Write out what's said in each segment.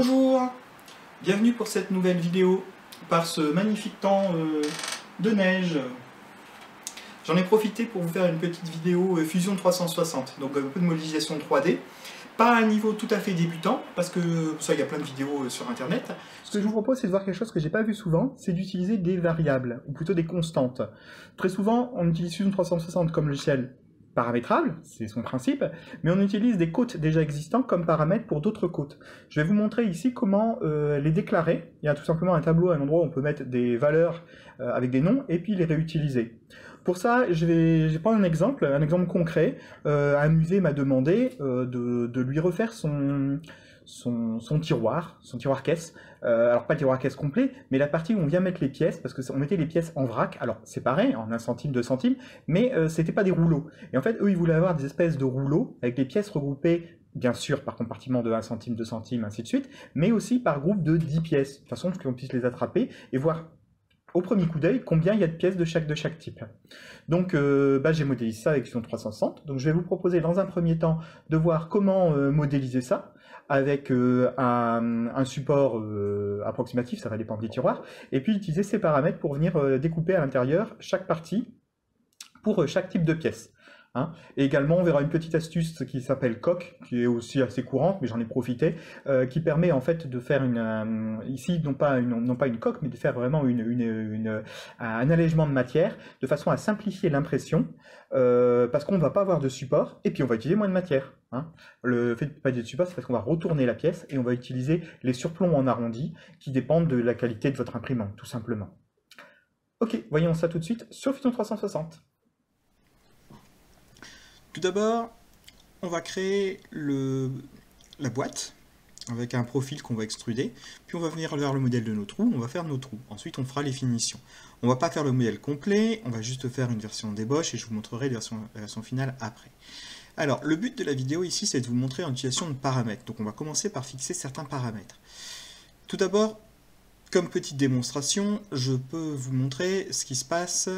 Bonjour, bienvenue pour cette nouvelle vidéo par ce magnifique temps de neige. J'en ai profité pour vous faire une petite vidéo Fusion 360, donc un peu de modélisation 3D. Pas à un niveau tout à fait débutant, parce que ça, il y a plein de vidéos sur internet. Ce que je vous propose, c'est de voir quelque chose que j'ai pas vu souvent, c'est d'utiliser des variables, ou plutôt des constantes. Très souvent, on utilise Fusion 360 comme logiciel paramétrable, c'est son principe, mais on utilise des côtes déjà existants comme paramètres pour d'autres côtes. Je vais vous montrer ici comment les déclarer. Il y a tout simplement un tableau, un endroit où on peut mettre des valeurs avec des noms, et puis les réutiliser. Pour ça, je vais prendre un exemple concret. Un musée m'a demandé de lui refaire son tiroir caisse. Alors pas le tiroir caisse complet, mais la partie où on vient mettre les pièces, parce que on mettait les pièces en vrac, alors c'est pareil, en 1 centime, 2 centimes, mais c'était pas des rouleaux. Et en fait, eux, ils voulaient avoir des espèces de rouleaux, avec les pièces regroupées, bien sûr, par compartiment de 1 centime, 2 centimes, ainsi de suite, mais aussi par groupe de 10 pièces, de façon qu'on puisse les attraper et voir au premier coup d'œil combien il y a de pièces de chaque type. Donc j'ai modélisé ça avec Fusion 360. Donc je vais vous proposer dans un premier temps de voir comment modéliser ça avec un support approximatif, ça va dépendre des tiroirs, et puis utiliser ces paramètres pour venir découper à l'intérieur chaque partie pour chaque type de pièce. Hein. Et également, on verra une petite astuce qui s'appelle coque, qui est aussi assez courante, mais j'en ai profité, qui permet en fait de faire ici non pas une coque, mais de faire vraiment un allègement de matière, de façon à simplifier l'impression, parce qu'on ne va pas avoir de support, et puis on va utiliser moins de matière. Hein. Le fait de ne pas utiliser de support, c'est parce qu'on va retourner la pièce, et on va utiliser les surplombs en arrondi, qui dépendent de la qualité de votre imprimante, tout simplement. Ok, voyons ça tout de suite sur Fusion 360. Tout d'abord, on va créer la boîte avec un profil qu'on va extruder, puis on va venir vers le modèle de nos trous, on va faire nos trous. Ensuite, on fera les finitions. On ne va pas faire le modèle complet, on va juste faire une version d'ébauche et je vous montrerai la version finale après. Alors, le but de la vidéo ici, c'est de vous montrer en utilisation de paramètres. Donc, on va commencer par fixer certains paramètres. Tout d'abord, comme petite démonstration, je peux vous montrer ce qui se passe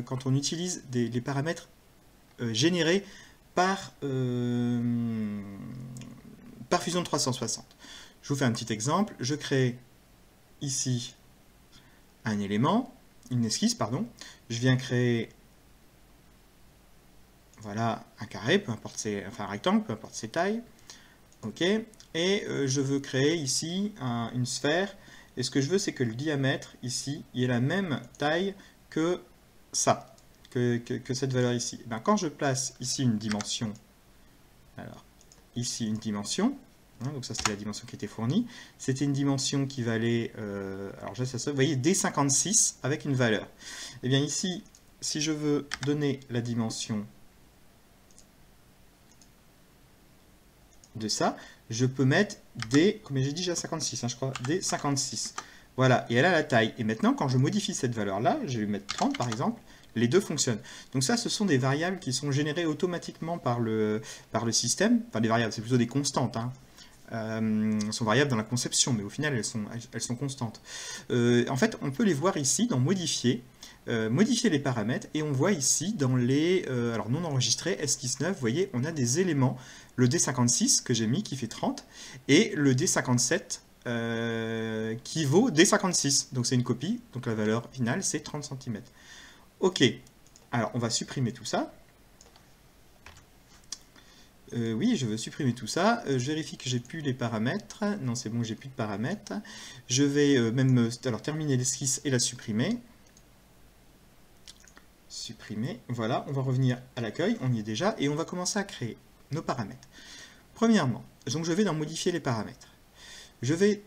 quand on utilise les paramètres générés par Fusion 360. Je vous fais un petit exemple. Je crée ici un élément, une esquisse, pardon. Je viens créer voilà, un carré, peu importe un rectangle, peu importe ses tailles. OK. Et je veux créer ici une sphère. Et ce que je veux, c'est que le diamètre ici, il ait la même taille que ça. Que cette valeur ici. Ben, quand je place ici une dimension, alors ici une dimension, hein, donc ça c'était la dimension qui était fournie, c'était une dimension qui valait, alors je sais ça, vous voyez, D56 avec une valeur. Et bien ici, si je veux donner la dimension de ça, je peux mettre D, comme j'ai dit déjà 56, hein, je crois, D56. Voilà, et elle a la taille. Et maintenant, quand je modifie cette valeur-là, je vais mettre 30 par exemple, les deux fonctionnent. Donc ça, ce sont des variables qui sont générées automatiquement par le système. Enfin, des variables, c'est plutôt des constantes. Hein. Elles sont variables dans la conception, mais au final, elles sont constantes. En fait, on peut les voir ici dans Modifier, modifier les paramètres, et on voit ici dans les alors non enregistrés, esquisse 9, vous voyez, on a des éléments. Le D56 que j'ai mis qui fait 30, et le D57 qui vaut D56. Donc c'est une copie, donc la valeur finale, c'est 30 cm. Ok, alors on va supprimer tout ça. Oui, je veux supprimer tout ça. Je vérifie que j'ai plus les paramètres. Non, c'est bon, j'ai plus de paramètres. Je vais alors terminer l'esquisse et la supprimer. Supprimer. Voilà, on va revenir à l'accueil, on y est déjà, et on va commencer à créer nos paramètres. Premièrement, donc je vais dans modifier les paramètres. Je vais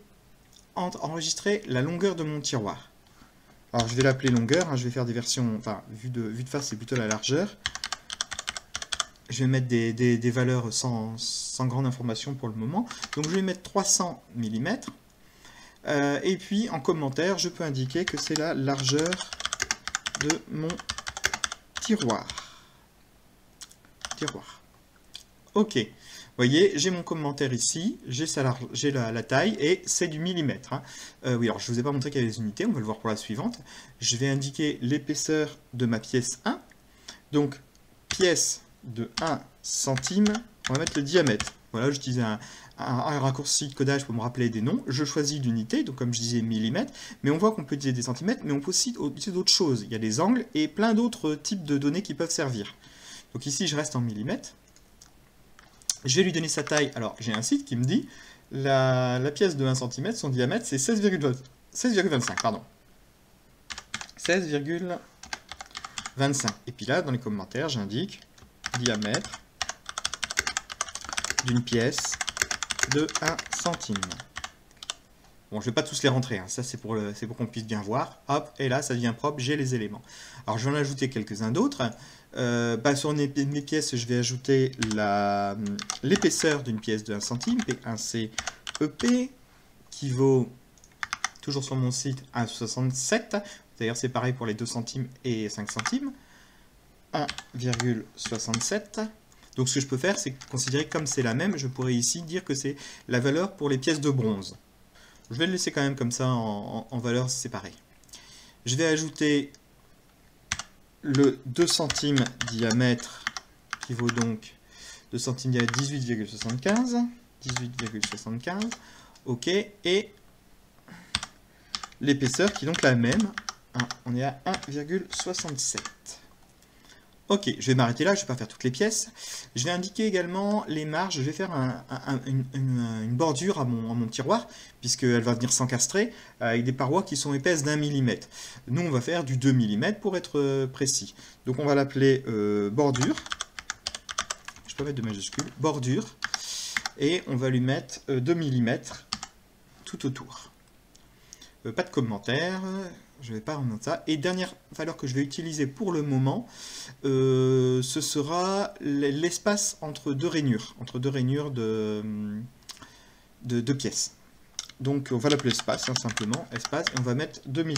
enregistrer la longueur de mon tiroir. Alors je vais l'appeler longueur, hein, je vais faire des versions, enfin vue de face c'est plutôt la largeur. Je vais mettre des valeurs sans grande information pour le moment. Donc je vais mettre 300 mm. Et puis en commentaire, je peux indiquer que c'est la largeur de mon tiroir. Ok. Vous voyez, j'ai mon commentaire ici, j'ai la taille et c'est du millimètre. Hein. Oui, alors je ne vous ai pas montré qu'il y avait les unités, on va le voir pour la suivante. Je vais indiquer l'épaisseur de ma pièce 1. Donc, pièce de 1 centime, on va mettre le diamètre. Voilà, j'utilise un raccourci de codage pour me rappeler des noms. Je choisis l'unité, donc comme je disais millimètres, mais on voit qu'on peut utiliser des centimètres, mais on peut aussi utiliser d'autres choses. Il y a des angles et plein d'autres types de données qui peuvent servir. Donc ici, je reste en millimètres. Je vais lui donner sa taille. Alors, j'ai un site qui me dit la pièce de 1 cm, son diamètre, c'est 16,25, pardon. 16,25. Et puis là, dans les commentaires, j'indique diamètre d'une pièce de 1 centime. Bon, je ne vais pas tous les rentrer, hein. Ça c'est pour qu'on puisse bien voir. Hop, et là, ça devient propre, j'ai les éléments. Alors, je vais en ajouter quelques-uns d'autres. Sur mes pièces, je vais ajouter l'épaisseur d'une pièce de 1 centime, P1C EP, qui vaut, toujours sur mon site, 1,67. D'ailleurs, c'est pareil pour les 2 centimes et 5 centimes. 1,67. Donc, ce que je peux faire, c'est considérer comme c'est la même. Je pourrais ici dire que c'est la valeur pour les pièces de bronze. Je vais le laisser quand même comme ça en valeurs séparées. Je vais ajouter le 2 centimes diamètre, qui vaut donc 2 centimes diamètre 18,75. 18,75. OK. Et l'épaisseur qui est donc la même. On est à 1,67. Ok, je vais m'arrêter là, je ne vais pas faire toutes les pièces. Je vais indiquer également les marges. Je vais faire une bordure à mon tiroir, puisqu'elle va venir s'encastrer, avec des parois qui sont épaisses d'1 millimètre. Nous, on va faire du 2 mm pour être précis. Donc, on va l'appeler bordure. Je peux mettre de majuscules. Bordure. Et on va lui mettre 2 mm tout autour. Pas de commentaire. Je ne vais pas remonter ça. Et dernière valeur que je vais utiliser pour le moment, ce sera l'espace entre deux rainures. De pièces. Donc on va l'appeler espace, hein, simplement. Espace, et on va mettre 2 mm.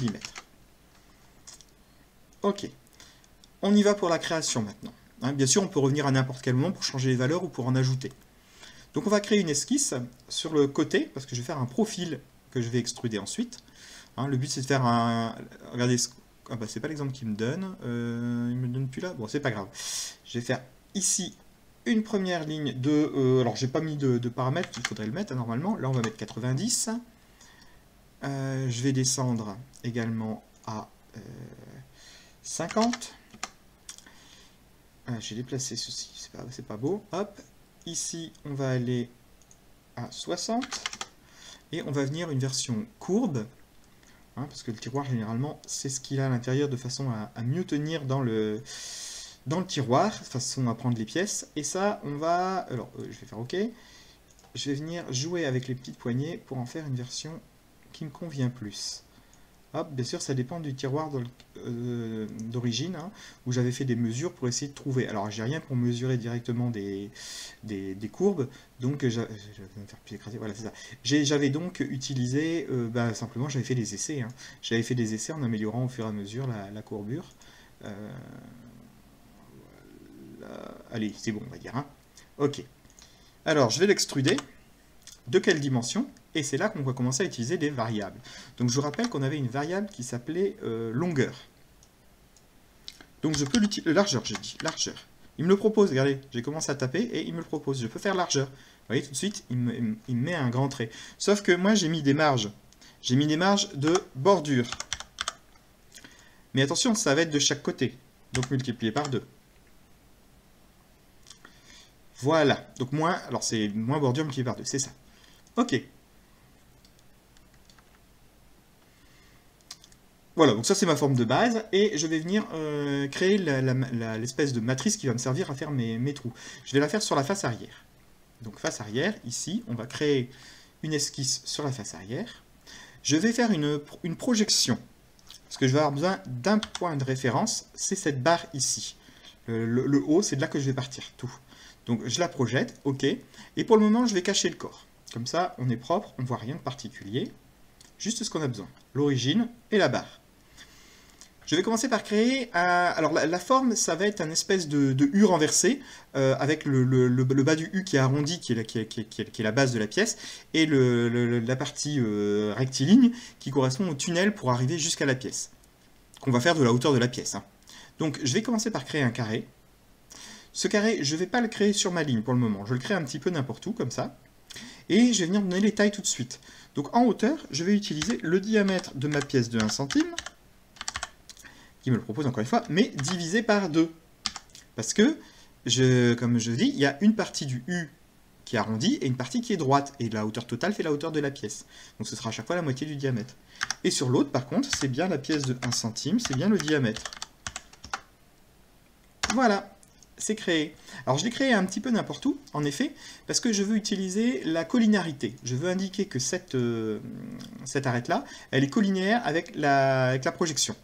Ok. On y va pour la création maintenant. Hein, bien sûr, on peut revenir à n'importe quel moment pour changer les valeurs ou pour en ajouter. Donc on va créer une esquisse sur le côté, parce que je vais faire un profil que je vais extruder ensuite. Hein, le but c'est de faire un... Regardez, ah bah, c'est pas l'exemple qu'il me donne. Il me donne plus là. Bon, c'est pas grave. Je vais faire ici une première ligne de... alors j'ai pas mis de paramètres, il faudrait le mettre hein, normalement. Là on va mettre 90. Je vais descendre également à 50. J'ai déplacé ceci, c'est pas beau. Hop, ici on va aller à 60. Et on va venir une version courbe. Hein, parce que le tiroir, généralement, c'est ce qu'il a à l'intérieur de façon à mieux tenir dans le tiroir, de façon à prendre les pièces. Et ça, on va... Alors, je vais faire OK. Je vais venir jouer avec les petites poignées pour en faire une version qui me convient plus. Hop, bien sûr, ça dépend du tiroir d'origine, hein, où j'avais fait des mesures pour essayer de trouver. Alors, j'ai rien pour mesurer directement des courbes, donc je vais me faire plus écraser. Voilà, c'est ça. J'avais donc utilisé, simplement, j'avais fait des essais. Hein. J'avais fait des essais en améliorant au fur et à mesure la courbure. Voilà. Allez, c'est bon, on va dire. Hein. Ok. Alors, je vais l'extruder. De quelle dimension? Et c'est là qu'on va commencer à utiliser des variables. Donc je vous rappelle qu'on avait une variable qui s'appelait longueur. Donc je peux l'utiliser... largeur, j'ai dit, largeur. Il me le propose, regardez, j'ai commencé à taper et il me le propose. Je peux faire largeur. Vous voyez, tout de suite, il me met un grand trait. Sauf que moi, j'ai mis des marges. J'ai mis des marges de bordure. Mais attention, ça va être de chaque côté. Donc multiplié par 2. Voilà. Donc moins, alors c'est moins bordure multiplié par 2, c'est ça. Ok. Voilà, donc ça c'est ma forme de base, et je vais venir créer l'espèce de matrice qui va me servir à faire mes trous. Je vais la faire sur la face arrière. Donc face arrière, ici, on va créer une esquisse sur la face arrière. Je vais faire une projection, parce que je vais avoir besoin d'un point de référence, c'est cette barre ici. Le haut, c'est de là que je vais partir, tout. Donc je la projette, ok, et pour le moment je vais cacher le corps. Comme ça, on est propre, on ne voit rien de particulier. Juste ce qu'on a besoin, l'origine et la barre. Je vais commencer par créer... alors la forme, ça va être un espèce de U renversé, avec le bas du U qui est arrondi, qui est la base de la pièce, et la partie rectiligne qui correspond au tunnel pour arriver jusqu'à la pièce, qu'on va faire de la hauteur de la pièce. Hein. Donc je vais commencer par créer un carré. Ce carré, je ne vais pas le créer sur ma ligne pour le moment, je le crée un petit peu n'importe où, comme ça. et je vais venir donner les tailles tout de suite. Donc en hauteur, je vais utiliser le diamètre de ma pièce de 1 centime, qui me le propose encore une fois, mais divisé par 2. Parce que, comme je dis, il y a une partie du U qui est arrondie et une partie qui est droite. Et la hauteur totale fait la hauteur de la pièce. Donc ce sera à chaque fois la moitié du diamètre. Et sur l'autre, par contre, c'est bien la pièce de 1 centime, c'est bien le diamètre. Voilà, c'est créé. Alors je l'ai créé un petit peu n'importe où, en effet, parce que je veux utiliser la collinarité. Je veux indiquer que cette arête-là, elle est collinaire avec la projection.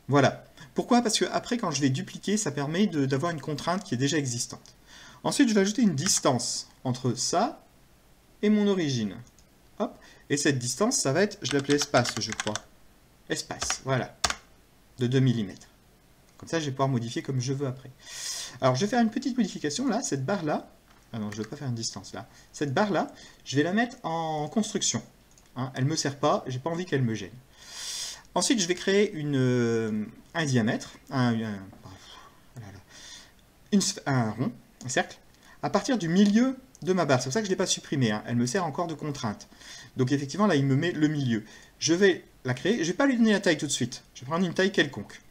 Voilà. Pourquoi? Parce que après, quand je vais dupliquer, ça permet d'avoir une contrainte qui est déjà existante. Ensuite, je vais ajouter une distance entre ça et mon origine. Hop. Et cette distance, ça va être, je l'appelais espace, je crois. Espace, voilà. De 2 mm. Comme ça, je vais pouvoir modifier comme je veux après. Alors, je vais faire une petite modification là. Cette barre-là, ah non, je ne veux pas faire une distance là. Cette barre-là, je vais la mettre en construction. Hein, elle ne me sert pas, j'ai pas envie qu'elle me gêne. Ensuite, je vais créer un diamètre, un rond, un cercle, à partir du milieu de ma barre. C'est pour ça que je ne l'ai pas supprimée, hein. Elle me sert encore de contrainte. Donc effectivement, là, il me met le milieu. Je vais la créer, je ne vais pas lui donner la taille tout de suite. Je vais prendre une taille quelconque.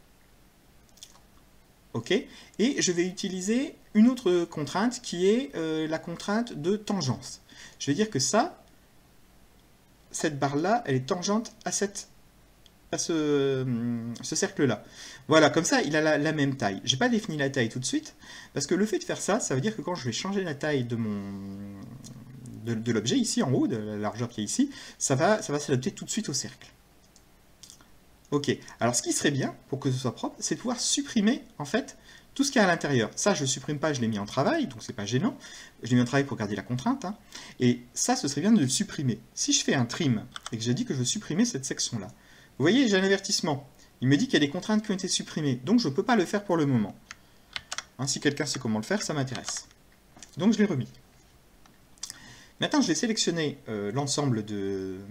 OK. Et je vais utiliser une autre contrainte qui est la contrainte de tangence. Je vais dire que cette barre-là, elle est tangente à ce cercle-là. Voilà, comme ça, il a la même taille. Je n'ai pas défini la taille tout de suite, parce que le fait de faire ça, ça veut dire que quand je vais changer la taille de l'objet ici, en haut, de la largeur qui est ici, ça va s'adapter tout de suite au cercle. Ok, alors ce qui serait bien, pour que ce soit propre, c'est de pouvoir supprimer, en fait, tout ce qu'il y a à l'intérieur. Ça, je ne le supprime pas, je l'ai mis en travail, donc c'est pas gênant. Je l'ai mis en travail pour garder la contrainte. Hein. Et ça, ce serait bien de le supprimer. Si je fais un trim, et que je dis que je veux supprimer cette section-là, vous voyez, j'ai un avertissement. Il me dit qu'il y a des contraintes qui ont été supprimées. Donc, je ne peux pas le faire pour le moment. Hein, si quelqu'un sait comment le faire, ça m'intéresse. Donc, je l'ai remis. Maintenant, je vais sélectionner l'ensemble de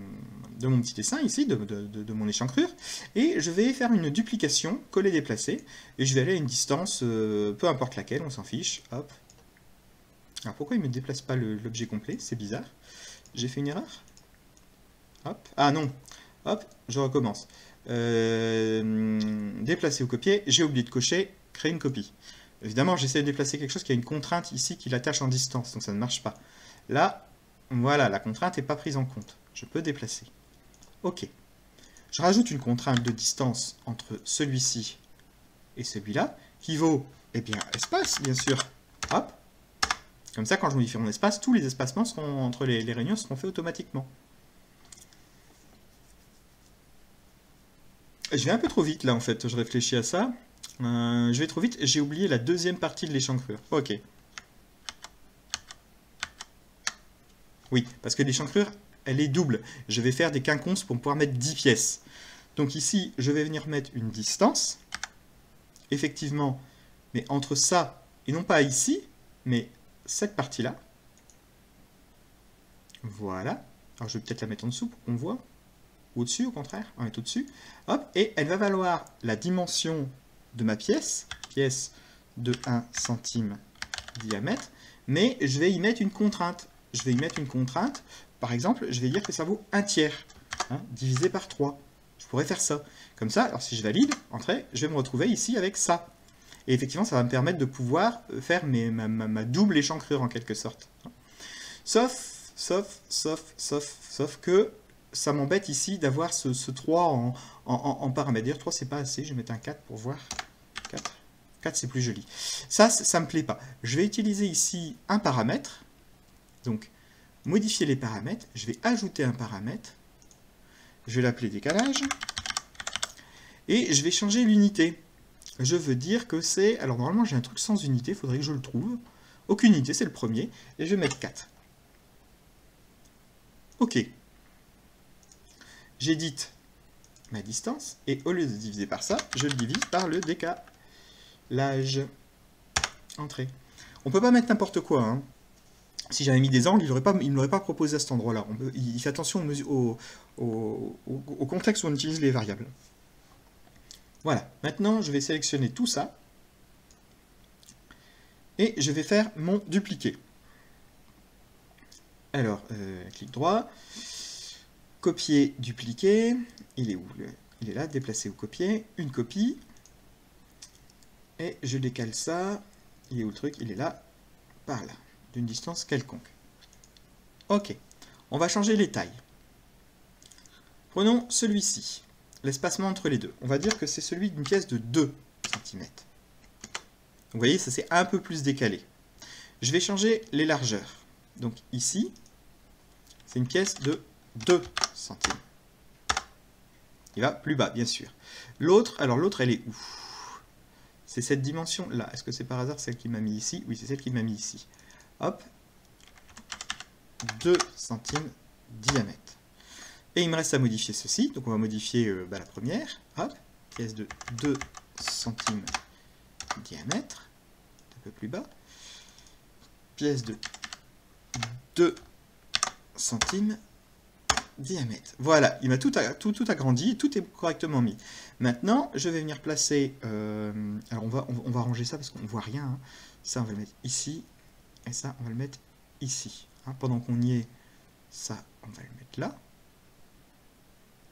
mon petit dessin, ici, de mon échancrure. Et je vais faire une duplication, coller-déplacer. Et je vais aller à une distance, peu importe laquelle, on s'en fiche. Hop. Alors, pourquoi il ne me déplace pas l'objet complet? C'est bizarre. J'ai fait une erreur? Hop. Ah non. Hop, je recommence. Déplacer ou copier, j'ai oublié de cocher, créer une copie. Évidemment, j'essaie de déplacer quelque chose qui a une contrainte ici qui l'attache en distance, donc ça ne marche pas. Là, voilà, la contrainte n'est pas prise en compte. Je peux déplacer. OK. Je rajoute une contrainte de distance entre celui-ci et celui-là, qui vaut, eh bien, espace, bien sûr. Hop. Comme ça, quand je modifie mon espace, tous les espacements entre les réunions seront faits automatiquement. Je vais un peu trop vite là en fait, je réfléchis à ça. Je vais trop vite, j'ai oublié la deuxième partie de l'échancrure. Ok. Oui, parce que l'échancrure, elle est double. Je vais faire des quinconces pour pouvoir mettre 10 pièces. Donc ici, je vais venir mettre une distance. Effectivement, mais entre ça, et non pas ici, mais cette partie-là. Voilà. Alors je vais peut-être la mettre en dessous pour qu'on voit. Au-dessus, au contraire, on est au-dessus. Hop, et elle va valoir la dimension de ma pièce de 1 centime diamètre, mais je vais y mettre une contrainte. Je vais y mettre une contrainte, par exemple, je vais dire que ça vaut 1/3, hein, divisé par 3. Je pourrais faire ça. Comme ça, alors si je valide, entrée, je vais me retrouver ici avec ça. Et effectivement, ça va me permettre de pouvoir faire ma double échancrure en quelque sorte. Sauf que ça m'embête ici d'avoir ce 3 en paramètre. D'ailleurs, 3, c'est pas assez. Je vais mettre un 4 pour voir. 4, c'est plus joli. Ça me plaît pas. Je vais utiliser ici un paramètre. Donc, modifier les paramètres. Je vais ajouter un paramètre. Je vais l'appeler décalage. Et je vais changer l'unité. Je veux dire que c'est... Alors, normalement, j'ai un truc sans unité. Il faudrait que je le trouve. Aucune unité, c'est le premier. Et je vais mettre 4. OK. J'édite ma distance, et au lieu de diviser par ça, je le divise par le décalage. Entrée. On ne peut pas mettre n'importe quoi. Hein. Si j'avais mis des angles, il ne l'aurait pas proposé à cet endroit-là. Il fait attention au contexte où on utilise les variables. Voilà. Maintenant, je vais sélectionner tout ça. Et je vais faire mon dupliqué. Alors, clic droit, copier, dupliquer, il est où? Il est là, déplacer ou copier, une copie, et je décale ça, il est où le truc? Il est là, par là, d'une distance quelconque. Ok, on va changer les tailles. Prenons celui-ci, l'espacement entre les deux. On va dire que c'est celui d'une pièce de 2 cm. Vous voyez, ça c'est un peu plus décalé. Je vais changer les largeurs. Donc ici, c'est une pièce de 2 cm. Il va plus bas, bien sûr. L'autre, alors l'autre, elle est où? C'est cette dimension-là. Est-ce que c'est par hasard celle qui m'a mis ici? Oui, c'est celle qui m'a mis ici. Hop. 2 cm diamètre. Et il me reste à modifier ceci. Donc on va modifier la première. Hop. Pièce de 2 cm diamètre. Un peu plus bas. Pièce de 2 cm diamètre. Voilà, il m'a tout agrandi, tout est correctement mis. Maintenant, je vais venir placer... alors on va ranger ça parce qu'on ne voit rien. Hein. Ça, on va le mettre ici. Et ça, on va le mettre ici. Hein, pendant qu'on y est, ça, on va le mettre là.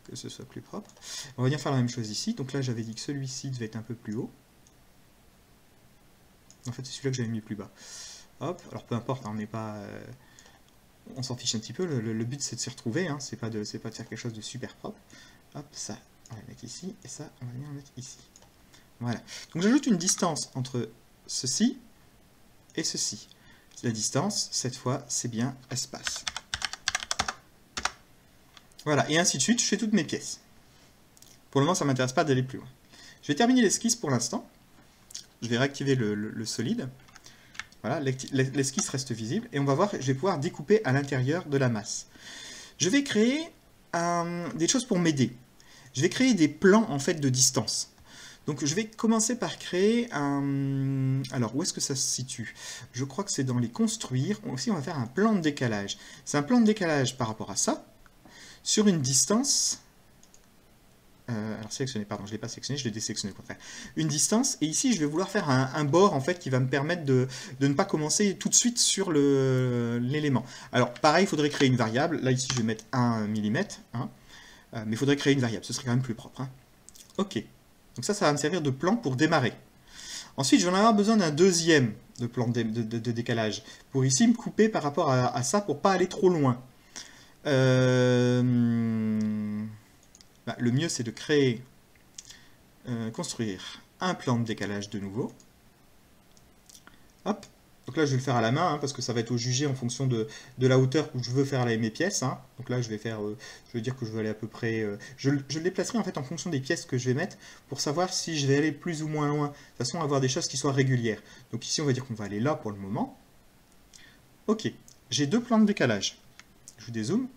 Que ce soit plus propre. On va venir faire la même chose ici. Donc là, j'avais dit que celui-ci devait être un peu plus haut. En fait, c'est celui-là que j'avais mis plus bas. Hop, alors peu importe, hein, on n'est pas... on s'en fiche un petit peu, le but c'est de s'y retrouver, hein, c'est pas de faire quelque chose de super propre. Hop, ça, on va le mettre ici, et ça, on va venir le mettre ici. Voilà. Donc j'ajoute une distance entre ceci et ceci. La distance, cette fois, c'est bien espace. Voilà, et ainsi de suite, je fais toutes mes pièces. Pour le moment, ça ne m'intéresse pas d'aller plus loin. Je vais terminer l'esquisse pour l'instant. Je vais réactiver le solide. Voilà, l'esquisse reste visible. Et on va voir, je vais pouvoir découper à l'intérieur de la masse. Je vais créer des choses pour m'aider. Je vais créer des plans, en fait, de distance. Donc, je vais commencer par créer un... Alors, où est-ce que ça se situe? Je crois que c'est dans les construire. Aussi, on va faire un plan de décalage. C'est un plan de décalage par rapport à ça, sur une distance... alors sélectionner, pardon, je ne l'ai pas sélectionné, je l'ai désélectionné au contraire. Une distance, et ici je vais vouloir faire un bord en fait qui va me permettre de ne pas commencer tout de suite sur l'élément. Alors pareil, il faudrait créer une variable, là ici je vais mettre 1 mm, hein, mais il faudrait créer une variable, ce serait quand même plus propre. Hein. Ok, donc ça va me servir de plan pour démarrer. Ensuite je vais en avoir besoin d'un deuxième de plan de décalage, pour ici me couper par rapport à ça pour pas aller trop loin. Le mieux, c'est de créer, construire un plan de décalage de nouveau. Hop. Donc là, je vais le faire à la main, hein, parce que ça va être au jugé en fonction de la hauteur où je veux faire mes pièces. Hein. Donc là, je vais faire, je vais dire que je veux aller à peu près... je le déplacerai en fait en fonction des pièces que je vais mettre, pour savoir si je vais aller plus ou moins loin. De toute façon, avoir des choses qui soient régulières. Donc ici, on va dire qu'on va aller là pour le moment. Ok. J'ai deux plans de décalage. Je vous dézoome.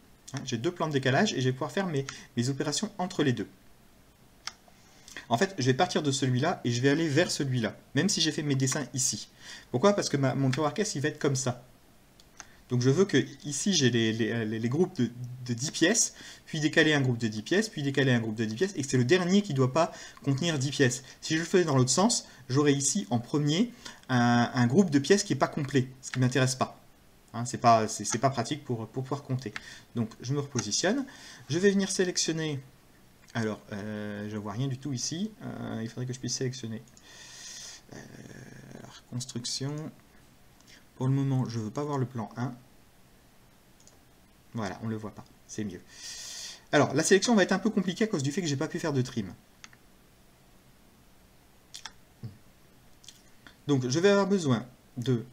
J'ai deux plans de décalage et je vais pouvoir faire mes opérations entre les deux. En fait, je vais partir de celui-là et je vais aller vers celui-là, même si j'ai fait mes dessins ici. Pourquoi? Parce que mon coworkers, il va être comme ça. Donc je veux que ici j'ai les groupes de 10 pièces, puis décaler un groupe de 10 pièces, puis décaler un groupe de 10 pièces, et que c'est le dernier qui ne doit pas contenir 10 pièces. Si je le faisais dans l'autre sens, j'aurais ici en premier un groupe de pièces qui n'est pas complet, ce qui ne m'intéresse pas. Hein, c'est pas pratique pour pouvoir compter. Donc je me repositionne. Je vais venir sélectionner. Alors, je ne vois rien du tout ici. Il faudrait que je puisse sélectionner. Alors, construction. Pour le moment, je ne veux pas voir le plan 1. Voilà, on ne le voit pas. C'est mieux. Alors, la sélection va être un peu compliquée à cause du fait que je n'ai pas pu faire de trim. Donc, je vais avoir besoin de...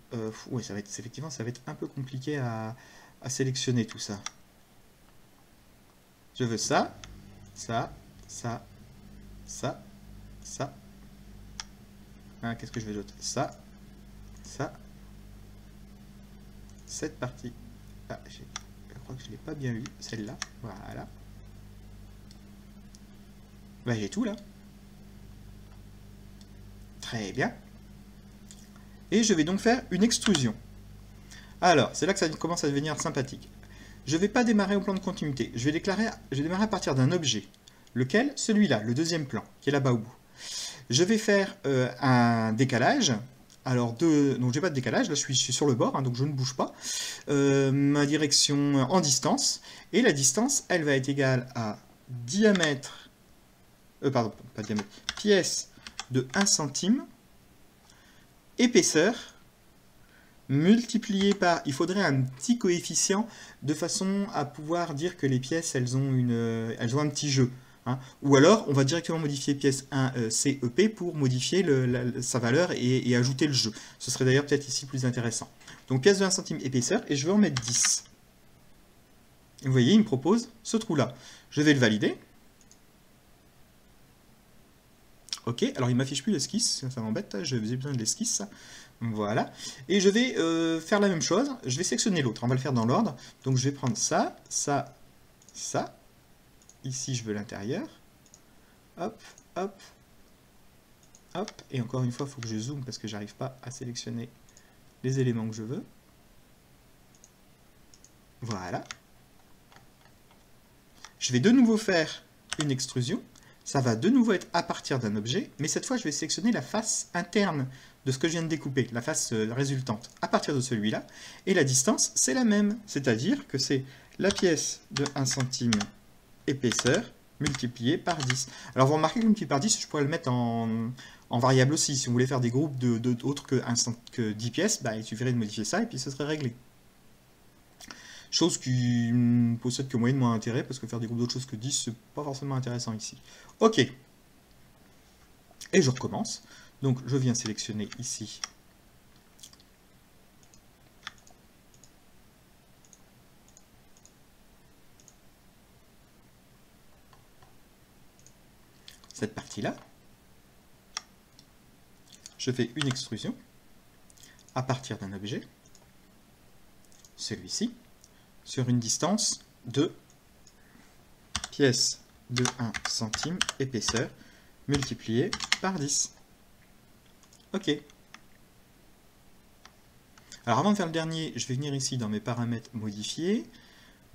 oui, effectivement, ça va être un peu compliqué à sélectionner tout ça. Je veux ça, ça, ça, ça, ça. Hein, qu'est-ce que je veux d'autre? Ça, ça. Cette partie. Ah, je crois que je ne l'ai pas bien eu. Celle-là. Voilà. Ben, j'ai tout là. Très bien. Et je vais donc faire une extrusion. Alors, c'est là que ça commence à devenir sympathique. Je ne vais pas démarrer au plan de continuité. Je vais démarrer à partir d'un objet. Lequel? Celui-là, le deuxième plan, qui est là-bas au bout. Je vais faire un décalage Alors, donc j'ai pas de décalage, là je suis sur le bord, hein, donc je ne bouge pas. Ma direction en distance, et la distance, elle va être égale à diamètre, pardon, pas diamètre, pièce de 1 centime, épaisseur, multiplié par, il faudrait un petit coefficient, de façon à pouvoir dire que les pièces, elles ont un petit jeu. Hein. Ou alors, on va directement modifier pièce 1 CEP pour modifier sa valeur et ajouter le jeu. Ce serait d'ailleurs peut-être ici plus intéressant. Donc pièce de 1 centime épaisseur, et je vais en mettre 10. Et vous voyez, il me propose ce trou-là. Je vais le valider. Ok, alors il ne m'affiche plus l'esquisse, ça m'embête, j'ai besoin de l'esquisse. Voilà. Et je vais faire la même chose, je vais sélectionner l'autre, on va le faire dans l'ordre. Donc je vais prendre ça, ça, ça. Ici, je veux l'intérieur. Hop, hop, hop. Et encore une fois, il faut que je zoome parce que j'arrive pas à sélectionner les éléments que je veux. Voilà. Je vais de nouveau faire une extrusion. Ça va de nouveau être à partir d'un objet, mais cette fois, je vais sélectionner la face interne de ce que je viens de découper, la face résultante, à partir de celui-là. Et la distance, c'est la même, c'est-à-dire que c'est la pièce de 1 centime épaisseur multiplié par 10. Alors vous remarquez que multiplié par 10, je pourrais le mettre en variable aussi. Si vous voulez faire des groupes d'autres que 10 pièces, bah, il suffirait de modifier ça et puis ce serait réglé. Chose qui possède que moyennement intérêt, parce que faire des groupes d'autres choses que 10, c'est pas forcément intéressant ici. Ok. Et je recommence. Donc je viens sélectionner ici cette partie-là. Je fais une extrusion à partir d'un objet, celui-ci, sur une distance de pièce de 1 centime épaisseur multiplié par 10. Ok. Alors avant de faire le dernier, je vais venir ici dans mes paramètres modifier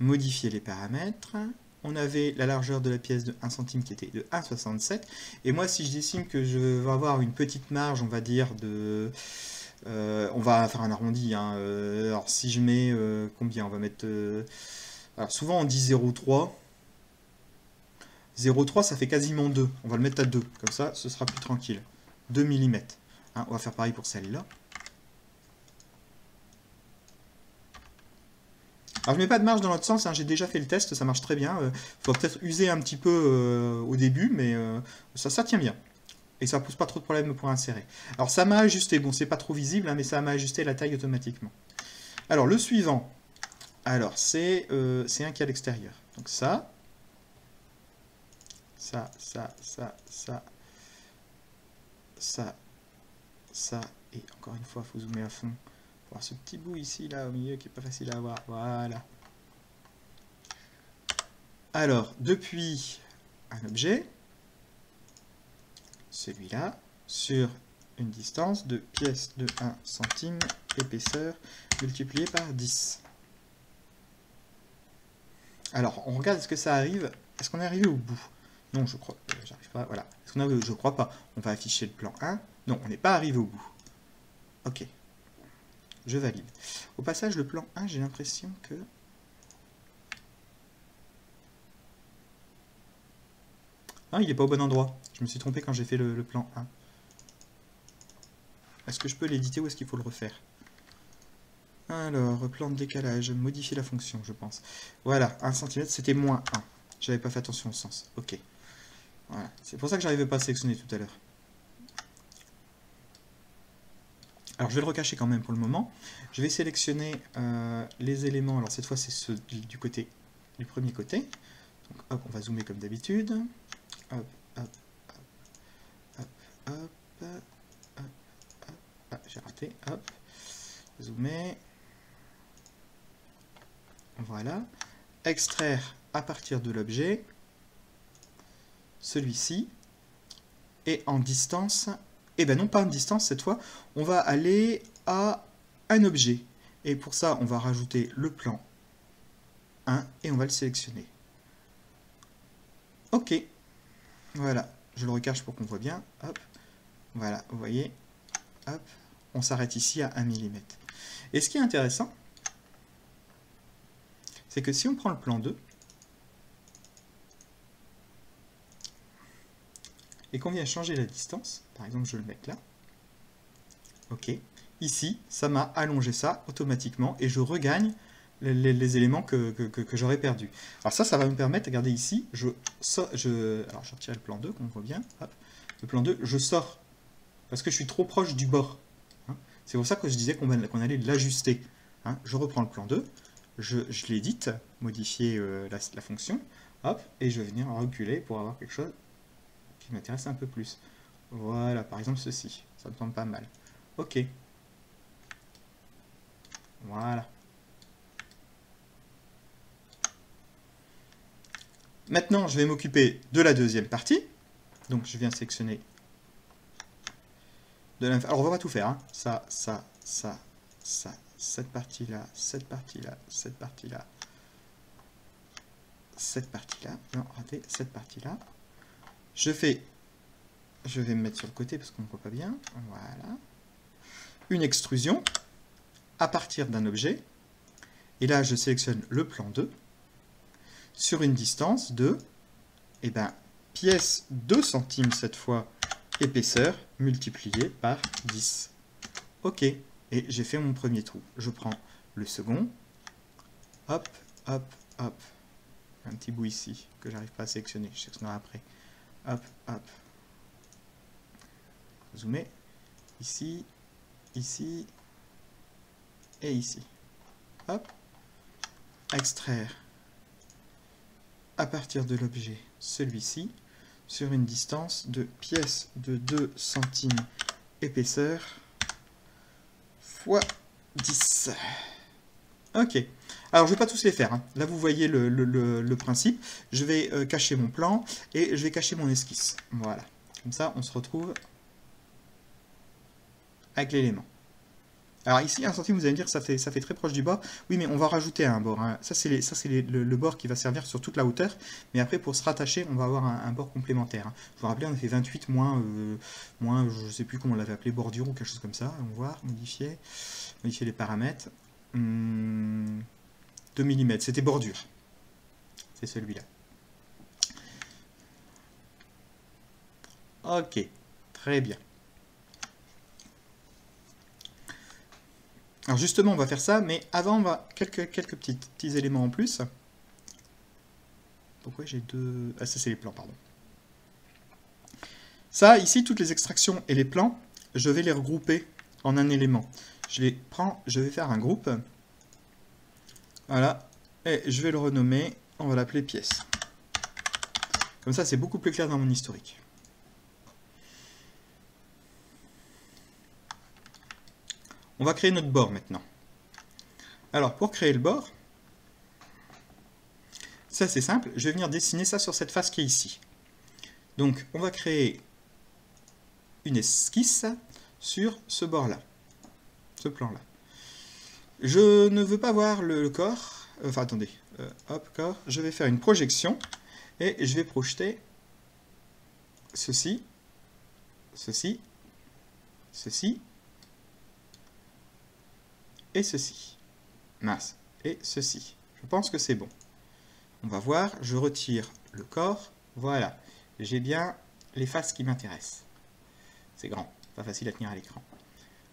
les paramètres. On avait la largeur de la pièce de 1 centime qui était de 1,67. Et moi, si je décide que je vais avoir une petite marge, on va dire de... on va faire un arrondi. Hein, alors si je mets... combien on va mettre... alors souvent on dit 0,3. 0,3 ça fait quasiment 2. On va le mettre à 2. Comme ça, ce sera plus tranquille. 2 mm. Hein, on va faire pareil pour celle-là. Alors je ne mets pas de marge dans l'autre sens, hein, j'ai déjà fait le test, ça marche très bien. Il faut peut-être user un petit peu au début, mais ça tient bien. Et ça ne pose pas trop de problèmes pour insérer. Alors ça m'a ajusté, bon c'est pas trop visible, hein, mais ça m'a ajusté la taille automatiquement. Alors le suivant, alors c'est un qui est à l'extérieur. Donc ça, et encore une fois, il faut zoomer à fond. Voir ce petit bout ici, là, au milieu, qui n'est pas facile à voir. Voilà. Alors, depuis un objet, celui-là, sur une distance de pièce de 1 centime, épaisseur, multiplié par 10. Alors, on regarde, est-ce que ça arrive? Est-ce qu'on est arrivé au bout? Non, je crois, j'arrive pas, voilà. Est-ce qu'on arrive? Je crois pas. On va afficher le plan 1. Non, on n'est pas arrivé au bout. Ok. Je valide. Au passage, le plan 1, j'ai l'impression que... Ah, il n'est pas au bon endroit. Je me suis trompé quand j'ai fait le plan 1. Est-ce que je peux l'éditer ou est-ce qu'il faut le refaire? Alors, plan de décalage, modifier la fonction, je pense. Voilà, 1 cm, c'était moins 1. J'avais pas fait attention au sens. Ok. Voilà. C'est pour ça que j'arrivais pas à sélectionner tout à l'heure. Alors je vais le recacher quand même pour le moment. Je vais sélectionner les éléments. Alors cette fois c'est ceux du premier côté. Donc hop, on va zoomer comme d'habitude. Hop, hop, hop, hop, hop, hop, hop. Ah, j'ai raté. Hop. Zoomer. Voilà. Extraire à partir de l'objet. Celui-ci. Et en distance... Eh bien non, pas en distance cette fois, on va aller à un objet. Et pour ça, on va rajouter le plan 1 et on va le sélectionner. Ok. Voilà, je le recache pour qu'on voit bien. Hop. Voilà, vous voyez. Hop. on s'arrête ici à 1 mm. Et ce qui est intéressant, c'est que si on prend le plan 2, et qu'on vient changer la distance, par exemple je vais le mettre là, ok, ici ça m'a allongé ça automatiquement et je regagne les éléments que j'aurais perdus. Alors ça va me permettre, regardez ici, alors je retire le plan 2, qu'on voit bien, hop, le plan 2, je sors, parce que je suis trop proche du bord. Hein. C'est pour ça que je disais qu'on allait l'ajuster. Hein. Je reprends le plan 2, je l'édite, modifier la fonction, hop, et je vais venir reculer pour avoir quelque chose qui m'intéresse un peu plus. Voilà, par exemple ceci, ça me semble pas mal. Ok. Voilà. Maintenant, je vais m'occuper de la deuxième partie. Donc, je viens sélectionner. Alors, on va pas tout faire. Hein. Ça, cette partie-là, cette partie-là, cette partie-là, cette partie-là. Non, ratez, cette partie-là. Je vais me mettre sur le côté parce qu'on ne voit pas bien. Voilà. Une extrusion à partir d'un objet. Et là, je sélectionne le plan 2 sur une distance de, pièce 2 centimes cette fois, épaisseur, multiplié par 10. Ok. Et j'ai fait mon premier trou. Je prends le second. Hop, hop, hop. Un petit bout ici que j'arrive pas à sélectionner. Je sélectionnerai après. Hop, hop. Zoomer. Ici, ici et ici. Hop. Extraire à partir de l'objet celui-ci sur une distance de pièce de 2 centimes épaisseur fois 10. Ok. Alors, je ne vais pas tous les faire. Hein. Là, vous voyez le principe. Je vais cacher mon plan et je vais cacher mon esquisse. Voilà. Comme ça, on se retrouve avec l'élément. Alors ici, 1 centime, vous allez me dire, ça fait très proche du bord. Oui, mais on va rajouter un bord. Hein. Ça, c'est le bord qui va servir sur toute la hauteur. Mais après, pour se rattacher, on va avoir un bord complémentaire. Hein. Je vous rappelle, on a fait 28 moins, je ne sais plus comment on l'avait appelé, bordure ou quelque chose comme ça. On va voir, modifier les paramètres. 2 mm, c'était bordure. C'est celui-là. Ok, très bien. Alors justement, on va faire ça, mais avant, on va quelques petits éléments en plus. Pourquoi j'ai deux... Ah, ça c'est les plans, pardon. Ça, ici, toutes les extractions et les plans, je vais les regrouper en un élément. Je les prends, je vais faire un groupe. Voilà. Et je vais le renommer, on va l'appeler pièce. Comme ça, c'est beaucoup plus clair dans mon historique. On va créer notre bord maintenant. Alors, pour créer le bord, ça c'est simple, je vais venir dessiner ça sur cette face qui est ici. Donc, on va créer une esquisse sur ce bord-là, ce plan-là. Je ne veux pas voir le corps, enfin attendez, hop, corps, je vais faire une projection et je vais projeter ceci, ceci, ceci, et ceci. Mince. Et ceci. Je pense que c'est bon. On va voir. Je retire le corps. Voilà. J'ai bien les faces qui m'intéressent. C'est grand. Pas facile à tenir à l'écran.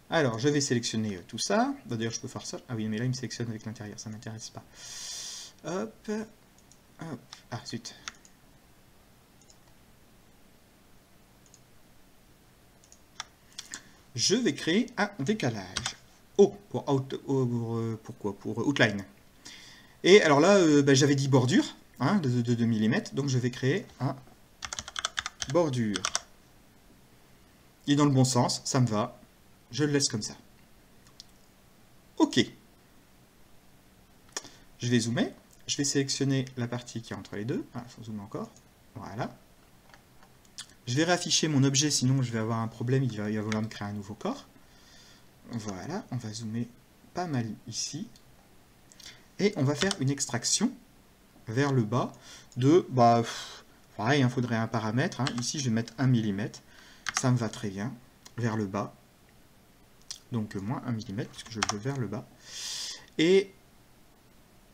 Alors, je vais sélectionner tout ça. D'ailleurs, je peux faire ça. Ah oui, mais là, il me sélectionne avec l'intérieur. Ça ne m'intéresse pas. Hop. Hop. Ah, zut. Je vais créer un décalage. Pour outline. Et alors là, j'avais dit bordure, hein, de 2 mm, donc je vais créer un bordure. Il est dans le bon sens, ça me va. Je le laisse comme ça. Ok. Je vais zoomer. Je vais sélectionner la partie qui est entre les deux. Il faut zoomer encore. Voilà. Je vais réafficher mon objet, sinon je vais avoir un problème, il va vouloir me créer un nouveau corps. Voilà, on va zoomer pas mal ici. Et on va faire une extraction vers le bas de, pareil, il faudrait un paramètre. Hein. Ici, je vais mettre 1 mm. Ça me va très bien. Vers le bas. donc moins 1 mm, puisque je le veux vers le bas. Et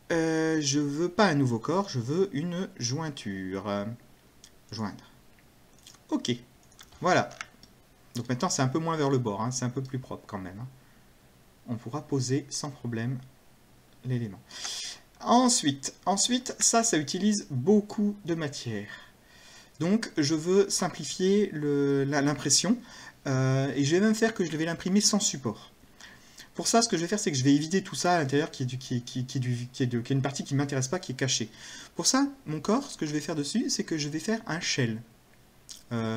je veux pas un nouveau corps, je veux une jointure. Joindre. Ok, voilà. Donc maintenant c'est un peu moins vers le bord, hein, c'est un peu plus propre quand même. Hein. On pourra poser sans problème l'élément. Ensuite, ça utilise beaucoup de matière. Donc je veux simplifier l'impression et je vais même faire que je vais l'imprimer sans support. Pour ça, ce que je vais faire, c'est que je vais éviter tout ça à l'intérieur qui est une partie qui ne m'intéresse pas, qui est cachée. Pour ça, mon corps, ce que je vais faire dessus, c'est que je vais faire un shell.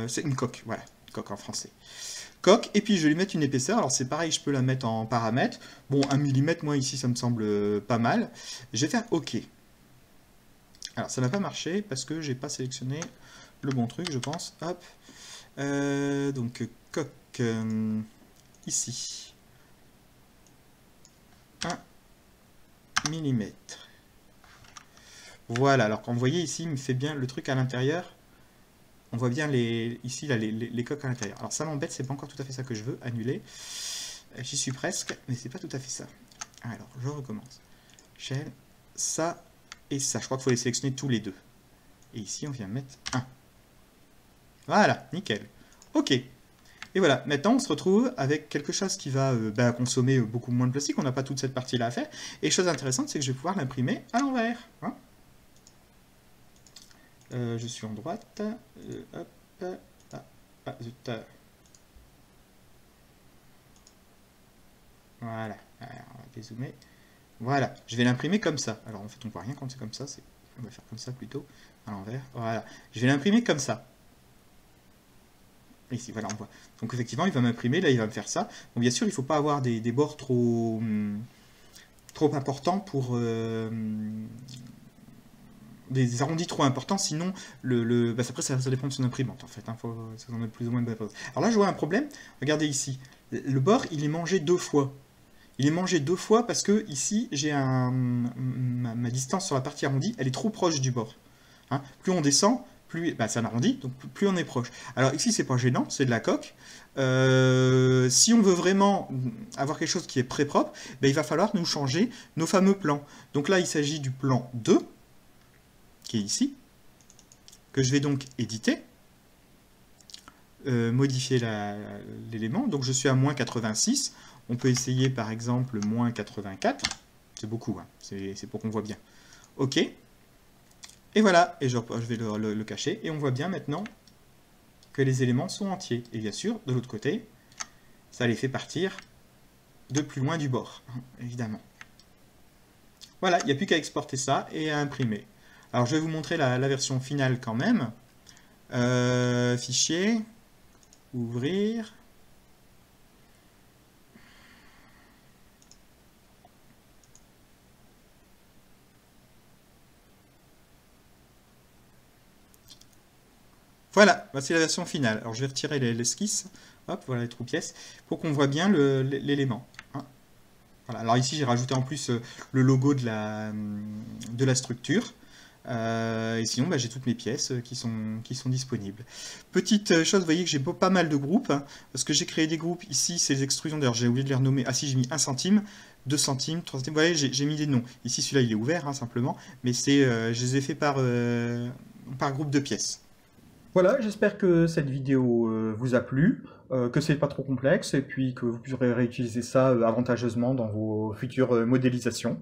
C'est une coque, voilà, coque en français. Coque, et puis je vais lui mettre une épaisseur. Alors c'est pareil, je peux la mettre en paramètres. Bon, 1 mm, moi ici, ça me semble pas mal. Je vais faire OK. Alors ça n'a pas marché parce que j'ai pas sélectionné le bon truc, je pense. Hop. Donc coque ici. 1 mm. Voilà, alors quand vous voyez ici, il me fait bien le truc à l'intérieur. On voit bien ici là, les coques à l'intérieur. Alors ça m'embête, c'est pas encore tout à fait ça que je veux, annuler. J'y suis presque, mais c'est pas tout à fait ça. Alors, je recommence. Shell, ça et ça. Je crois qu'il faut les sélectionner tous les deux. Et ici, on vient mettre 1. Voilà, nickel. Ok. Et voilà, maintenant on se retrouve avec quelque chose qui va consommer beaucoup moins de plastique. On n'a pas toute cette partie-là à faire. Et chose intéressante, c'est que je vais pouvoir l'imprimer à l'envers. Hein. Je suis en droite. Zut. Voilà. Alors, on va dézoomer. Voilà. Je vais l'imprimer comme ça. Alors en fait, on ne voit rien quand c'est comme ça. On va faire comme ça plutôt. À l'envers. Voilà. Je vais l'imprimer comme ça. Ici, voilà, on voit. Donc effectivement, il va m'imprimer. Là, il va me faire ça. Bon, bien sûr, il ne faut pas avoir des bords trop importants pour... des arrondis trop importants, sinon après ça dépend de son imprimante en fait, hein, ça en a plus ou moins de bonne. Alors là je vois un problème, regardez ici, le bord il est mangé 2 fois. Il est mangé 2 fois parce que ici j'ai ma distance sur la partie arrondie, elle est trop proche du bord. Hein. Plus on descend, plus c'est un arrondi, donc plus on est proche. Alors ici c'est pas gênant, c'est de la coque. Si on veut vraiment avoir quelque chose qui est très propre, il va falloir nous changer nos fameux plans. Donc là il s'agit du plan 2, qui est ici, que je vais donc éditer, modifier l'élément. Donc je suis à moins 86, on peut essayer par exemple moins 84, c'est beaucoup, hein. C'est pour qu'on voit bien. OK, et voilà, et je vais le cacher, et on voit bien maintenant que les éléments sont entiers. Et bien sûr, de l'autre côté, ça les fait partir de plus loin du bord, hein, évidemment. Voilà, il n'y a plus qu'à exporter ça et à imprimer. Alors, je vais vous montrer la version finale quand même. Fichier, ouvrir. Voilà, voici la version finale. Alors, je vais retirer l'esquisse. Hop, voilà les trous pièces, pour qu'on voit bien l'élément. Hein. Voilà. Alors ici, j'ai rajouté en plus le logo de la structure. Et sinon, j'ai toutes mes pièces qui sont disponibles. Petite chose, vous voyez que j'ai pas mal de groupes, hein, parce que j'ai créé des groupes. Ici, c'est les extrusions, d'ailleurs, j'ai oublié de les renommer. Ah si, j'ai mis 1 centime, 2 centimes, 3 centimes. Vous voyez, j'ai mis des noms. Ici, celui-là, il est ouvert, hein, simplement, mais je les ai fait par groupe de pièces. Voilà, j'espère que cette vidéo vous a plu, que c'est pas trop complexe, et puis que vous pourrez réutiliser ça avantageusement dans vos futures modélisations.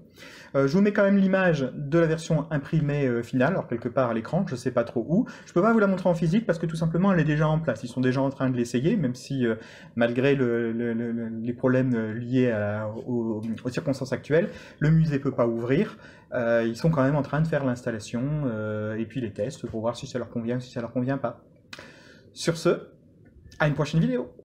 Je vous mets quand même l'image de la version imprimée finale, alors quelque part à l'écran, je sais pas trop où. Je peux pas vous la montrer en physique parce que tout simplement elle est déjà en place. Ils sont déjà en train de l'essayer, même si malgré les problèmes liés aux circonstances actuelles, le musée peut pas ouvrir. Ils sont quand même en train de faire l'installation et puis les tests pour voir si ça leur convient ou si ça leur convient pas. Sur ce, à une prochaine vidéo.